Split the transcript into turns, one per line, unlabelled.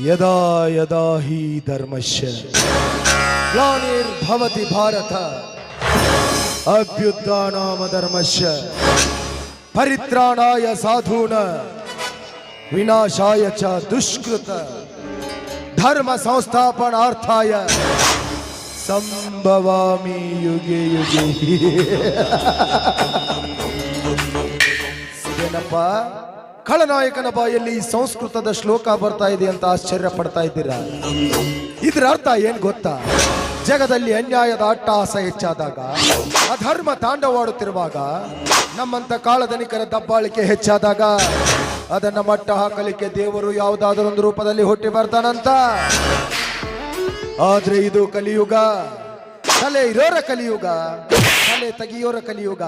ಯದಾ ಯದಾ ಹಿ ಧರ್ಮಶ್ಯ ಗ್ಲಾನಿರ್ಭವತಿ ಭಾರತ ಅಭ್ಯುತ್ಥಾನಾಮ ಧರ್ಮಶ್ಯ ಪರಿತ್ರಾಣಾಯ ಸಾಧೂನ ವಿನಾಶಾಯ ಚ ದುಷ್ಕೃತ ಧರ್ಮ ಸಂಸ್ಥಾಪನಾರ್ಥಾಯ ಸಂಭವಾಮಿ ಯುಗೆ ಯುಗೆ. ಏನಪ್ಪ ಖಳನಾಯಕನ ಬಾಯಲ್ಲಿ ಸಂಸ್ಕೃತದ ಶ್ಲೋಕ ಬರ್ತಾ ಇದೆ ಅಂತ ಆಶ್ಚರ್ಯ ಪಡ್ತಾ ಇದ್ದೀರಾ? ಇದರ ಅರ್ಥ ಏನ್ ಗೊತ್ತಾ? ಜಗದಲ್ಲಿ ಅನ್ಯಾಯದ ಅಟ್ಟಹಾಸ ಹೆಚ್ಚಾದಾಗ, ಅಧರ್ಮ ತಾಂಡವಾಡುತ್ತಿರುವಾಗ, ನಮ್ಮಂತ ಕಾಳಧನಿಕರ ದಬ್ಬಾಳಿಕೆ ಹೆಚ್ಚಾದಾಗ ಅದನ್ನ ಮಟ್ಟ ಹಾಕಲಿಕ್ಕೆ ದೇವರು ಯಾವುದಾದರೊಂದು ರೂಪದಲ್ಲಿ ಹುಟ್ಟಿ ಬರ್ತಾನಂತ. ಆದ್ರೆ ಇದು ಕಲಿಯುಗ, ತಲೆ ಇರೋರ ಕಲಿಯುಗ, ತಲೆ ತೆಗಿಯೋರ ಕಲಿಯುಗ.